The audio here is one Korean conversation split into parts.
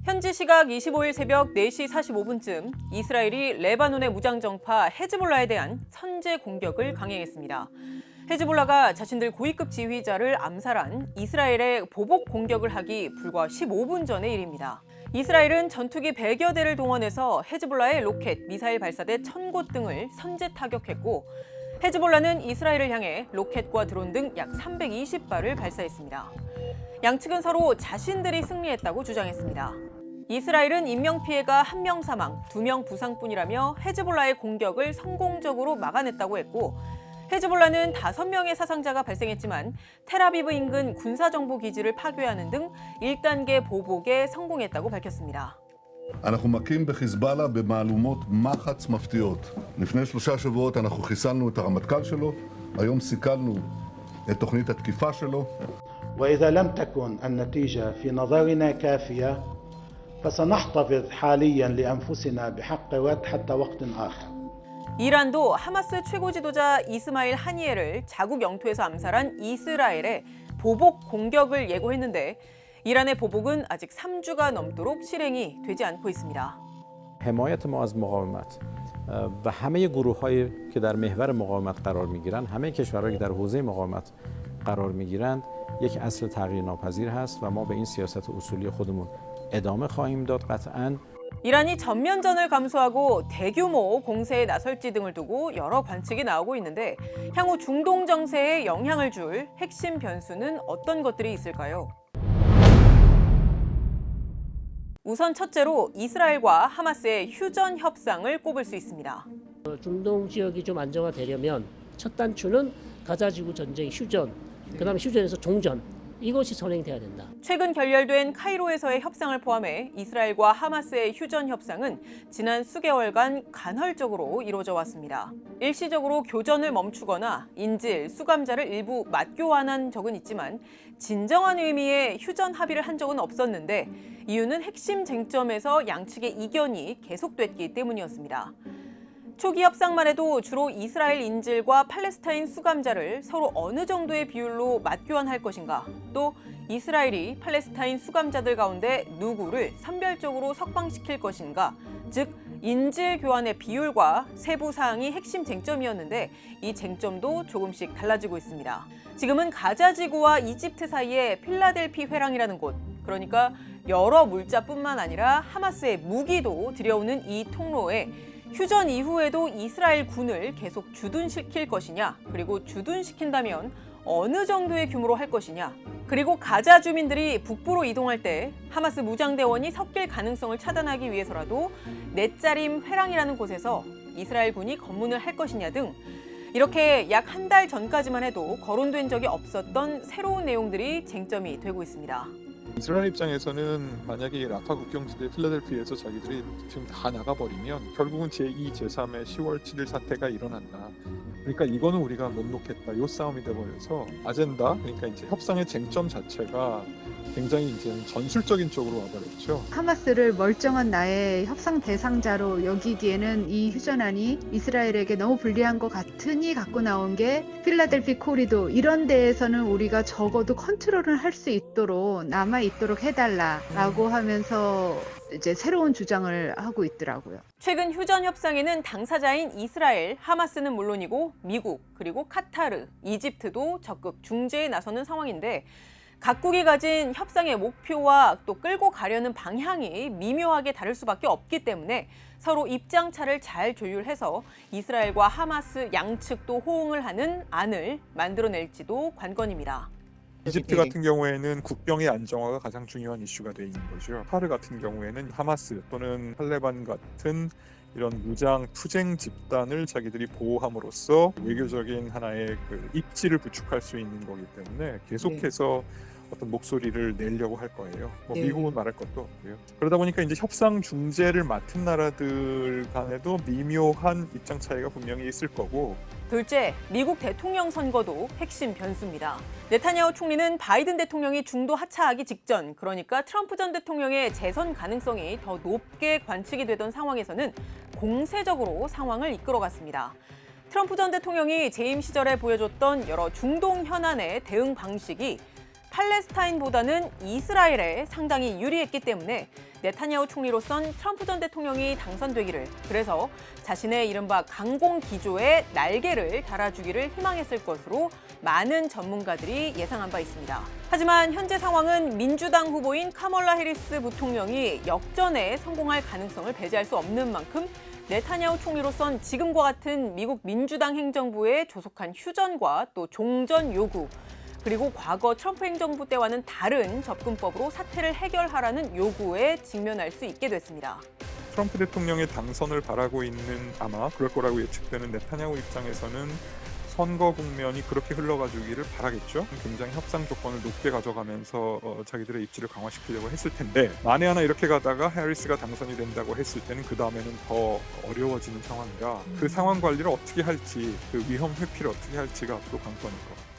현지 시각 25일 새벽 4시 45분쯤 이스라엘이 레바논의 무장정파 헤즈볼라에 대한 선제 공격을 강행했습니다. 헤즈볼라가 자신들 고위급 지휘자를 암살한 이스라엘의 보복 공격을 하기 불과 15분 전의 일입니다. 이스라엘은 전투기 100여 대를 동원해서 헤즈볼라의 로켓, 미사일 발사대 1000곳 등을 선제 타격했고 헤즈볼라는 이스라엘을 향해 로켓과 드론 등 약 320발을 발사했습니다. 양측은 서로 자신들이 승리했다고 주장했습니다. 이스라엘은 인명피해가 1명 사망, 2명 부상뿐이라며 헤즈볼라의 공격을 성공적으로 막아냈다고 했고 헤즈볼라는 5명의 사상자가 발생했지만 텔아비브 인근 군사정보기지를 파괴하는 등 1단계 보복에 성공했다고 밝혔습니다. אנחנו מכים בחיזבאללה במהלומות מחץ מפתיעות. לפני 3 שבועות אנחנו חיסלנו את הרמטכ"ל שלו, היום סיכלנו את תוכנית התקיפה שלו. وإذا لم تكن النتيجة في نظرنا كافية فسنحتفظ حاليا لأنفسنا بحق حتى وقت آخر. 이란도 하마스 최고 지도자 이스마일 하니예를 자국 영토에서 암살한 이스라엘의 보복 공격을 예고했는데 이란의 보복은 아직 3주가 넘도록 실행이 되지 않고 있습니다. حمایت ما از مقاومت و همه گروه‌هایی که در محور مقاومت قرار می‌گیرند همه کشورهایی که در حوزه مقاومت قرار می‌گیرند یک اصل تغییر ناپذیر هست و ما به این سیاست اصولی خودمون ادامه خواهیم داد قطعاً. 이란이 전면전을 감수하고 대규모 공세에 나설지 등을 두고 여러 관측이 나오고 있는데 향후 중동 정세에 영향을 줄 핵심 변수는 어떤 것들이 있을까요? 우선 첫째로 이스라엘과 하마스의 휴전 협상을 꼽을 수 있습니다. 중동 지역이 좀 안정화되려면 첫 단추는 가자 지구 전쟁 휴전, 그다음에 휴전에서 종전, 이것이 선행돼야 된다. 최근 결렬된 카이로에서의 협상을 포함해 이스라엘과 하마스의 휴전 협상은 지난 수개월간 간헐적으로 이루어져 왔습니다. 일시적으로 교전을 멈추거나 인질, 수감자를 일부 맞교환한 적은 있지만 진정한 의미의 휴전 합의를 한 적은 없었는데 이유는 핵심 쟁점에서 양측의 이견이 계속됐기 때문이었습니다. 초기 협상만 해도 주로 이스라엘 인질과 팔레스타인 수감자를 서로 어느 정도의 비율로 맞교환할 것인가, 또 이스라엘이 팔레스타인 수감자들 가운데 누구를 선별적으로 석방시킬 것인가, 즉 인질 교환의 비율과 세부 사항이 핵심 쟁점이었는데 이 쟁점도 조금씩 달라지고 있습니다. 지금은 가자지구와 이집트 사이에 필라델피 회랑이라는 곳, 그러니까 여러 물자뿐만 아니라 하마스의 무기도 들여오는 이 통로에 휴전 이후에도 이스라엘 군을 계속 주둔시킬 것이냐, 그리고 주둔시킨다면 어느 정도의 규모로 할 것이냐, 그리고 가자 주민들이 북부로 이동할 때 하마스 무장대원이 섞일 가능성을 차단하기 위해서라도 넷자림 회랑이라는 곳에서 이스라엘 군이 검문을 할 것이냐 등 이렇게 약 1달 전까지만 해도 거론된 적이 없었던 새로운 내용들이 쟁점이 되고 있습니다. 이스라엘 입장에서는 만약에 라파 국경지대 필라델피아에서 자기들이 지금 다 나가버리면 결국은 제2, 제3의 10월 7일 사태가 일어난다. 그러니까 이거는 우리가 못 놓겠다. 이 싸움이 돼버려서 아젠다, 그러니까 이제 협상의 쟁점 자체가 굉장히 이제 전술적인 쪽으로 와버렸죠. 하마스를 멀쩡한 나의 협상 대상자로 여기기에는 이 휴전안이 이스라엘에게 너무 불리한 것 같으니 갖고 나온 게 필라델피 코리도, 이런 데에서는 우리가 적어도 컨트롤을 할 수 있도록 남아 있도록 해달라라고 하면서 이제 새로운 주장을 하고 있더라고요. 최근 휴전 협상에는 당사자인 이스라엘, 하마스는 물론이고 미국, 그리고 카타르, 이집트도 적극 중재에 나서는 상황인데 각국이 가진 협상의 목표와 또 끌고 가려는 방향이 미묘하게 다를 수밖에 없기 때문에 서로 입장 차를 잘 조율해서 이스라엘과 하마스 양측도 호응을 하는 안을 만들어낼지도 관건입니다. 이집트 같은 경우에는 국경의 안정화가 가장 중요한 이슈가 돼 있는 거죠. 카타르 같은 경우에는 하마스 또는 탈레반 같은 이런 무장 투쟁 집단을 자기들이 보호함으로써 외교적인 하나의 그 입지를 구축할 수 있는 거기 때문에 계속해서 어떤 목소리를 내려고 할 거예요. 미국은 말할 것도 없고요. 그러다 보니까 이제 협상 중재를 맡은 나라들 간에도 미묘한 입장 차이가 분명히 있을 거고. 둘째, 미국 대통령 선거도 핵심 변수입니다. 네타냐후 총리는 바이든 대통령이 중도 하차하기 직전, 그러니까 트럼프 전 대통령의 재선 가능성이 더 높게 관측이 되던 상황에서는 공세적으로 상황을 이끌어갔습니다. 트럼프 전 대통령이 재임 시절에 보여줬던 여러 중동 현안의 대응 방식이 팔레스타인보다는 이스라엘에 상당히 유리했기 때문에 네타냐후 총리로선 트럼프 전 대통령이 당선되기를, 그래서 자신의 이른바 강공 기조에 날개를 달아주기를 희망했을 것으로 많은 전문가들이 예상한 바 있습니다. 하지만 현재 상황은 민주당 후보인 카멀라 해리스 부통령이 역전에 성공할 가능성을 배제할 수 없는 만큼 네타냐후 총리로선 지금과 같은 미국 민주당 행정부의 조속한 휴전과 또 종전 요구, 그리고 과거 트럼프 행정부 때와는 다른 접근법으로 사태를 해결하라는 요구에 직면할 수 있게 됐습니다. 트럼프 대통령의 당선을 바라고 있는, 아마 그럴 거라고 예측되는 네타냐후 입장에서는 선거 국면이 그렇게 흘러가주기를 바라겠죠. 굉장히 협상 조건을 높게 가져가면서 자기들의 입지를 강화시키려고 했을 텐데, 만에 하나 이렇게 가다가 해리스가 당선이 된다고 했을 때는 그 다음에는 더 어려워지는 상황이라 그 상황 관리를 어떻게 할지, 그 위험 회피를 어떻게 할지가 앞으로 관건일 것 같아요.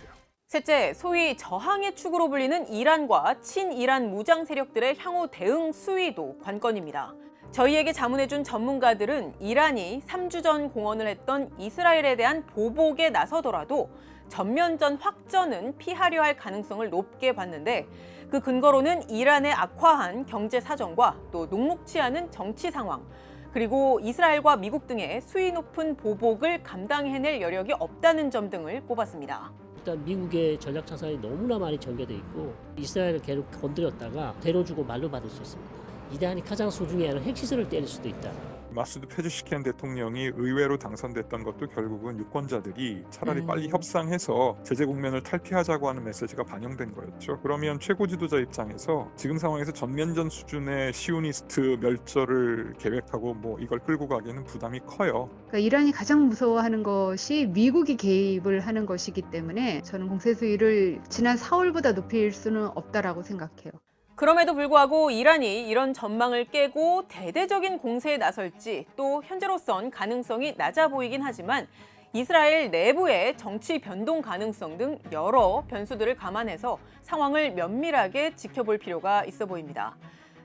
셋째, 소위 저항의 축으로 불리는 이란과 친이란 무장 세력들의 향후 대응 수위도 관건입니다. 저희에게 자문해준 전문가들은 이란이 3주 전 공언을 했던 이스라엘에 대한 보복에 나서더라도 전면전 확전은 피하려 할 가능성을 높게 봤는데, 그 근거로는 이란의 악화한 경제 사정과 또 녹록치 않은 정치 상황, 그리고 이스라엘과 미국 등의 수위 높은 보복을 감당해낼 여력이 없다는 점 등을 꼽았습니다. 일단 미국의 전략 자산이 너무나 많이 전개돼 있고 이스라엘을 계속 건드렸다가 대로주고 말로 받을 수 있습니다. 이란이 가장 소중히 하는 핵시설을 때릴 수도 있다. 마수드 페즈시키안 대통령이 의외로 당선됐던 것도 결국은 유권자들이 차라리 빨리 협상해서 제재 국면을 탈피하자고 하는 메시지가 반영된 거였죠. 그러면 최고 지도자 입장에서 지금 상황에서 전면전 수준의 시오니스트 멸절을 계획하고 이걸 끌고 가기에는 부담이 커요. 그러니까 이란이 가장 무서워하는 것이 미국이 개입을 하는 것이기 때문에 저는 공세 수위를 지난 4월보다 높일 수는 없다라고 생각해요. 그럼에도 불구하고 이란이 이런 전망을 깨고 대대적인 공세에 나설지 또 현재로선 가능성이 낮아 보이긴 하지만 이스라엘 내부의 정치 변동 가능성 등 여러 변수들을 감안해서 상황을 면밀하게 지켜볼 필요가 있어 보입니다.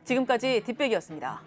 지금까지 뒷백이었습니다.